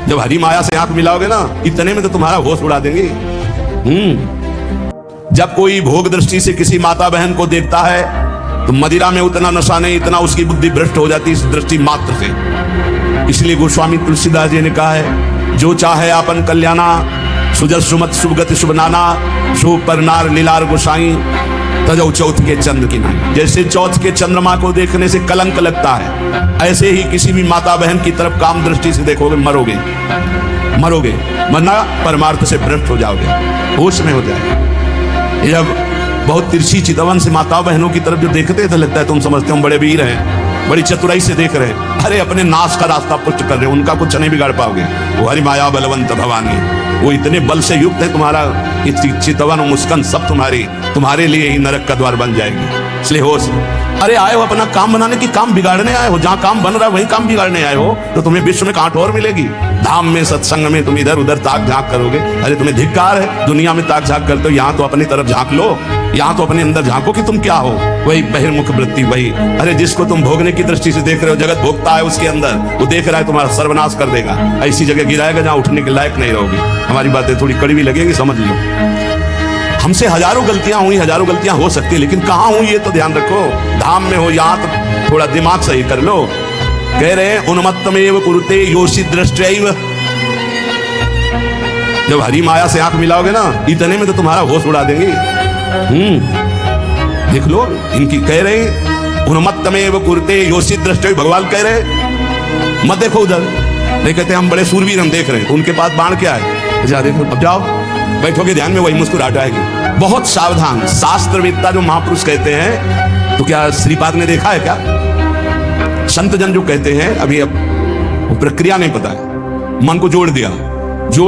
जब हरी माया से आंख मिलाओगे ना, इतने में तो तुम्हारा होश उड़ा देंगे। जब कोई भोग दृष्टि से किसी माता बहन को देखता है तो मदिरा में उतना नशा नहीं, इतना उसकी बुद्धि भ्रष्ट हो जाती इस दृष्टि मात्र से। इसलिए गोस्वामी तुलसीदास जी ने कहा है, जो चाहे आपन कल्याणा, सुजस सुमत शुभगति शुभ नाना, शुभ पर नार लीलार गोसाई, तजौ चौथ के चंद्र की नाई। जैसे चौथ के चंद्रमा को देखने से कलंक लगता है, ऐसे ही किसी भी माता बहन की तरफ काम दृष्टि से देखोगे मरोगे, मरोगे, वरना परमार्थ से भ्रष्ट हो जाओगे, होश में हो जाए। जब बहुत तिरछी चितवन से माता बहनों की तरफ जो देखते तो लगता है तुम समझते हो बड़े वीर हैं, बड़ी चतुराई से देख रहे हैं। अरे अपने नाश का रास्ता पुष्ट कर रहे हैं, उनका कुछ नहीं बिगाड़ पाओगे। वो हरि माया बलवंत भवानी, वो इतने बल से युक्त है, तुम्हारा चितवन और मुस्कान सब तुम्हारे लिए ही नरक का द्वार बन जाएगी। इसलिए होश। अरे आए हो अपना काम बनाने की, काम बिगाड़ने आए हो? जहां काम बन रहा है वही काम बिगाड़ने आए हो तो तुम्हें विश्व में कांट और मिलेगी। धाम में सत्संग में तुम इधर उधर ताक झांक करोगे। अरे तुम्हें धिक्कार है, दुनिया में ताक झांक करते हो, यहाँ तो अपनी तरफ झांक लो, यहाँ तो अपने अंदर झांको कि तुम क्या हो। वही बहिर्मुख वृत्ति, वही। अरे जिसको तुम भोगने की दृष्टि से देख रहे हो, जगत भोगता है उसके अंदर, वो देख रहा है तुम्हारा सर्वनाश कर देगा, ऐसी जगह गिराएगा जहाँ उठने के लायक नहीं रहोगे। हमारी बातें थोड़ी कड़वी लगेगी, समझ लो। हमसे हजारों गलतियां हुई, हजारों गलतियां हो सकती है, लेकिन कहाँ हुई ये तो ध्यान रखो। धाम में हो, यहाँ तो थोड़ा दिमाग सही कर लो। कह रहे हैं उन्मत्तमेव कुरुते योषित दृष्टैव। जब हरी माया से आंख मिलाओगे ना, इतने में तो तुम्हारा होश उड़ा देंगे। देख लो इनकी। कह रहे उन्मत्तमेव कुरुते योषित दृष्टैव, भगवान कह रहे मत देखो उधर। नहीं कहते हम बड़े सूरवीर, हम देख रहे हैं, उनके पास बाण क्या है, जा देखो। अब जाओ, बैठोगे ध्यान में, वही मुस्कुराहट आएगी। बहुत सावधान। शास्त्रवेत्ता जो महापुरुष कहते हैं, तो क्या श्रीपाद ने देखा है क्या? संत जन जो कहते हैं, अभी अब प्रक्रिया नहीं पता है, मन को जोड़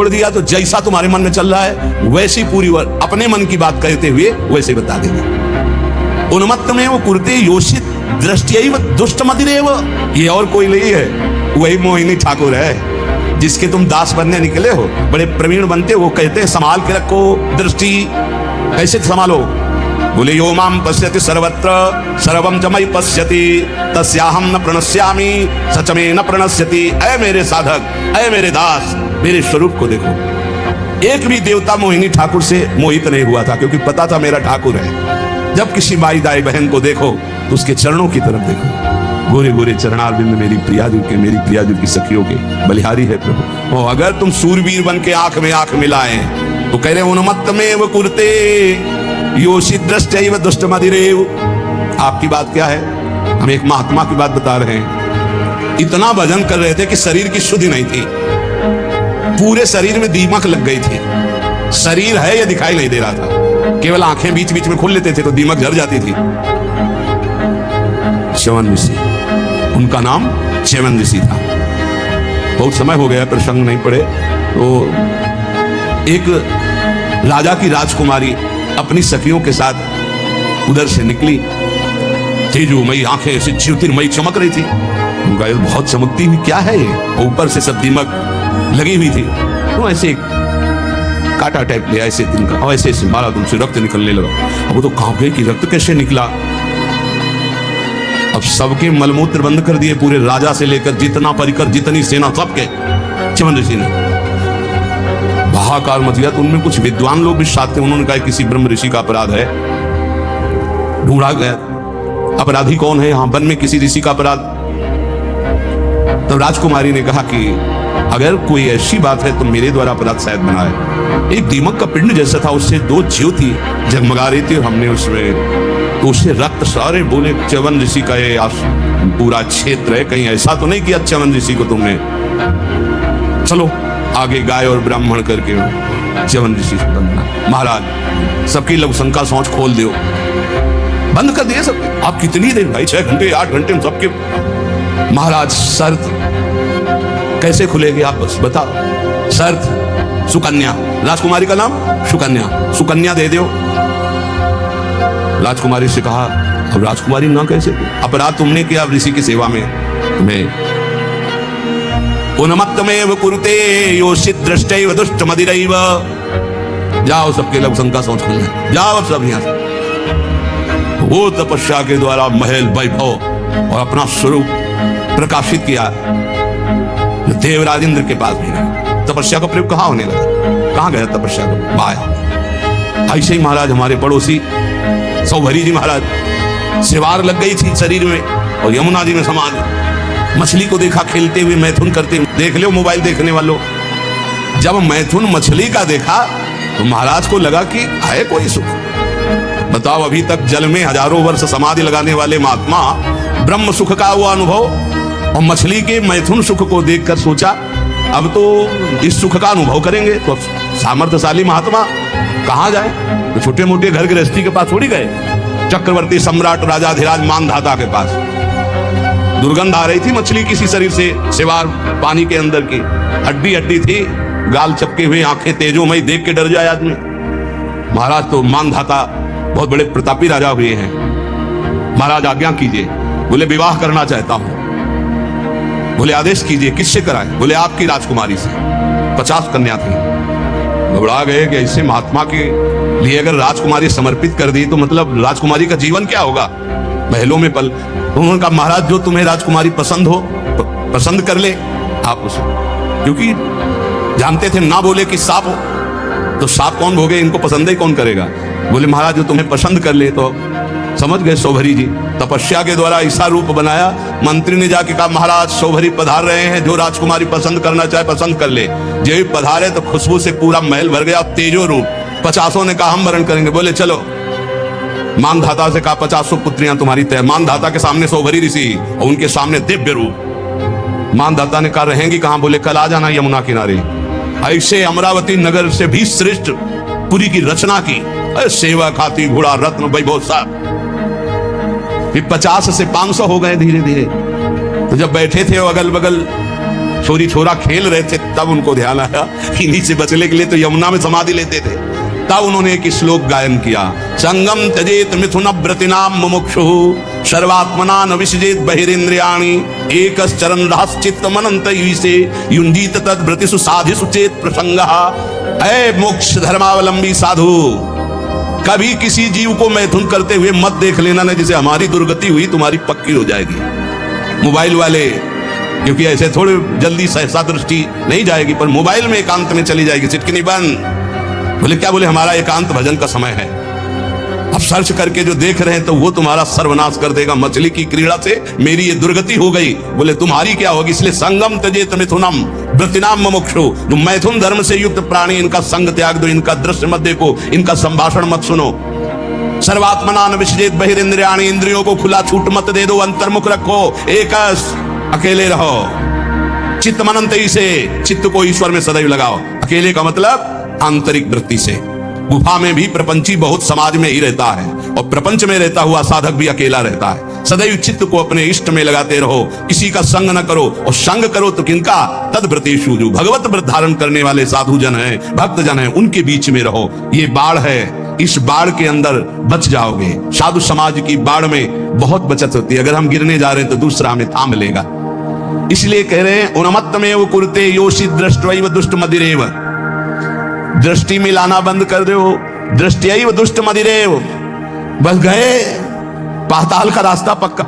दिया तो जैसा तुम्हारे मन में चल रहा है वैसी पूरी अपने मन की बात कहते हुए वैसे बता देंगे। उन्मत्त में वो कुर्ते योषित दृष्टियैव दुष्ट मदिरेव। ये और कोई नहीं है, वही मोहिनी ठाकुर है जिसके तुम दास बनने निकले हो। बड़े प्रवीण बनते हो, वो कहते हैं संभाल के रखो दृष्टि। कैसे संभालो? बोले यो माम पश्यति सर्वत्र सर्वम च मयि पश्यति तस्याहम न प्रणश्यामि सच में न प्रणश्यति। ऐ मेरे साधक, ऐ मेरे दास, मेरे स्वरूप को देखो। एक भी देवता मोहिनी ठाकुर से मोहित नहीं हुआ था, क्योंकि पता था मेरा ठाकुर है। जब किसी माई दाई बहन को देखो तो उसके चरणों की तरफ देखो। गोरे गोरे चरणारविंद मेरी प्रियाजू के, मेरी प्रियाजू की सखियों के बलिहारी है प्रभु। और अगर तुम सूरवीर बन के आंख में आंख मिलाए तो कह रहे उन्मत्त में वो कुर्ते योषित दृष्टैव दुष्ट मदिरेव। आपकी बात क्या है? हम एक महात्मा की बात बता रहे हैं। इतना भजन कर रहे थे कि शरीर की शुद्धि नहीं थी, पूरे शरीर में दीमक लग गई थी। शरीर है ये दिखाई नहीं दे रहा था, केवल आंखें बीच बीच में खोल लेते थे तो दीमक झड़ जाती थी। च्यवन ऋषि, उनका नाम च्यवन ऋषि था। बहुत समय हो गया, प्रसंग नहीं पड़े। तो एक राजा की राजकुमारी अपनी सखियों के साथ उधर से निकली। तेजोमयी आंखें ऐसे ज्योतिर्मयी चमक रही थी। उनका बहुत चमकती हुई क्या है ये? ऊपर से सब दीमक लगी हुई थी। तो ऐसे काटा टाइप लिया ऐसे दिन का, और ऐसे ऐसे मारा, तुमसे रक्त निकलने लगा। अब वो तो कांप गए कि रक्त कैसे निकला। अब सबके मलमूत्र बंद कर दिए, पूरे राजा से लेकर जितना परिकर, जितनी सेना, सबके। च्यवन ऋषि ने हाहाकार मच गया। तो उनमें कुछ विद्वान लोग भी साथ थे। उन्होंने कहा किसी ब्रह्म ऋषि का अपराध है। ढूंढा गया अपराधी कौन है, यहाँ वन में किसी ऋषि का अपराध। तब राजकुमारी ने कहा कि अगर कोई ऐसी बात है तो मेरे द्वारा अपराध शायद बना है। एक दीमक का पिंड जैसा था, उससे दो ज्योति जगमगा रही थी, और हमने उसमें तो उससे रक्त सारे। बोले च्यवन ऋषि का ये पूरा क्षेत्र है, कहीं ऐसा तो नहीं किया च्यवन ऋषि को तुमने? चलो आगे गाय और ब्राह्मण करके च्यवन ऋषि से बनना। महाराज सबकी लघुशंका सोच खोल दो, बंद कर दिए सब। आप कितनी देर भाई? 6 घंटे 8 घंटे में सबके। महाराज शर्त कैसे खुलेगी आप बस बताओ। शर्त सुकन्या, राजकुमारी का नाम सुकन्या, सुकन्या दे दो। राजकुमारी से कहा अब राजकुमारी ना कैसे? अपराध तुमने किया ऋषि की सेवा में, तुम्हें उन्मत्तमेव कुरुते योषित दृष्टैव दुष्ट मदिरैव। जाओ सबके लघुशंका सोच खुल जाए, जाओ अब सब यहाँ से। वो तपस्या के द्वारा महल वैभव और अपना स्वरूप प्रकाशित किया। देवराज इंद्र के पास भी गए। तपस्या का प्रयोग कहाँ होने लगा, कहाँ गया तपस्या का, माया। ऐसे ही महाराज हमारे पड़ोसी सौभरी जी महाराज, सिवार लग गई थी शरीर में और यमुना जी में समा गए। मछली को देखा खेलते हुए, मैथुन करते हुए, देख लो मोबाइल देखने वालों। जब मैथुन मछली का देखा तो महाराज को लगा कि है कोई सुख। बताओ, अभी तक जल में हजारों वर्ष समाधि लगाने वाले महात्मा ब्रह्म सुख का वो अनुभव और मछली के मैथुन सुख को देखकर सोचा अब तो इस सुख का अनुभव करेंगे। तो सामर्थ्यशाली महात्मा कहाँ जाए, तो छोटे मोटे घर गृहस्थी के पास थोड़ी गए। चक्रवर्ती सम्राट राजाधिराज मानधाता के पास दुर्गंध आ रही थी मछली किसी शरीर से, सिवार पानी के अंदर की हड्डी हड्डी थी, गाल चपके हुए, आंखें तेजोमयी, देख के डर जाए आदमी। महाराज तो मानधाता बहुत बड़े प्रतापी राजा हुए हैं। महाराज आज्ञा कीजिए। बोले विवाह करना चाहता हूं। बोले आदेश कीजिए, किससे कराए? बोले आपकी राजकुमारी से। 50 कन्या थी। घबरा गए कि ऐसे महात्मा के लिए अगर राजकुमारी समर्पित कर दी तो मतलब राजकुमारी का जीवन क्या होगा, महलों में पल। तो उन्होंने कहा महाराज जो तुम्हें राजकुमारी पसंद हो पसंद कर ले आप उसे, क्योंकि जानते थे ना बोले कि सांप हो तो सांप कौन भोगे, इनको पसंद ही कौन करेगा। बोले महाराज जो तुम्हें पसंद कर ले। तो समझ गए सौभरी जी, तपस्या के द्वारा ऐसा रूप बनाया। मंत्री ने जाके कहा महाराज सौभरी पधार रहे हैं, जो राजकुमारी पसंद करना चाहे पसंद कर ले। जो पधारे तो खुशबू से पूरा महल भर गया, तेजो रूप। 50 ने कहा हम वरण करेंगे। बोले चलो। मानधाता से कहा 50 पुत्रियां तुम्हारी तय। मानधाता के सामने सौभरी ऋषि और उनके सामने दिव्य रूप। मानधाता ने कहा रहेंगी कहां? बोले कल आ जाना यमुना किनारे। ऐसे अमरावती नगर से भी श्रेष्ठ पुरी की रचना की, सेवा खाती घोड़ा रत्न वैभव सब। फिर 50 से 500 हो गए धीरे धीरे। तो जब बैठे थे अगल बगल छोरी छोरा खेल रहे थे, तब उनको ध्यान आया इन्हीं से बचने के लिए तो यमुना में समाधि लेते थे। तब उन्होंने एक श्लोक गायन किया, संगम त्यजेत मिथुन व्रतिनाम मुमुक्षु सर्वात्मना न विसजेत बहिरेन्द्रियाणि एकश्चरण रहश्चित्त मनंत ईसे युंजीत तद व्रतिषु साधिषु चेत प्रसंगः। ऐ मोक्ष धर्मावलंबी साधु, कभी किसी जीव को मैथुन करते हुए मत देख लेना ना, जिसे हमारी दुर्गति हुई तुम्हारी पक्की हो जाएगी। मोबाइल वाले, क्योंकि ऐसे थोड़े जल्दी सहसा दृष्टि नहीं जाएगी, पर मोबाइल में एकांत में चली जाएगी, चिटकनी बंद। बोले क्या? बोले हमारा एकांत भजन का समय है। अब सर्च करके जो देख रहे हैं तो वो तुम्हारा सर्वनाश कर देगा। मछली की क्रीड़ा से मेरी ये दुर्गति हो गई। बोले तुम्हारी क्या होगी? इसलिए संगम त्यजेत मिथुनम व्रतिनाम मुमुक्षु, जो मैथुन धर्म से युक्त प्राणी, इनका संग त्याग दो, इनका दृश्य मत देखो, इनका संभाषण मत सुनो। सर्वात्मना न विसजेत बहिरेन्द्रियाणि, इंद्रियों को खुला छूट मत दे दो, अंतर्मुख रखो, एकस अकेले रहो। चित्त मनंत से, चित्त को ईश्वर में सदैव लगाओ। अकेले का मतलब आंतरिक वृत्ति से। गुफा में भी प्रपंची बहुत समाज में ही रहता है, और प्रपंच में रहता हुआ साधक भी अकेला रहता है। सदैव चित्त को अपने इष्ट में लगाते रहो, किसी का संग न करो, और संग करो तो किनका? तद व्रतेषु, जो भगवत व्रत धारण करने वाले साधु जन हैं, भक्त जन हैं, उनके बीच में रहो। ये बाढ़ है, इस बाढ़ के अंदर बच जाओगे। साधु समाज की बाढ़ में बहुत बचत होती है। अगर हम गिरने जा रहे हैं तो दूसरा हमें थाम लेगा। इसलिए कह रहे हैं उन्मत्तमेव कुरुते योषि दृष्ट्वैव दुष्ट मदिरेव। दृष्टि मिलाना बंद कर दो, दृष्टियैव दुष्ट मदिरेव। बस गए, पाताल का रास्ता पक्का।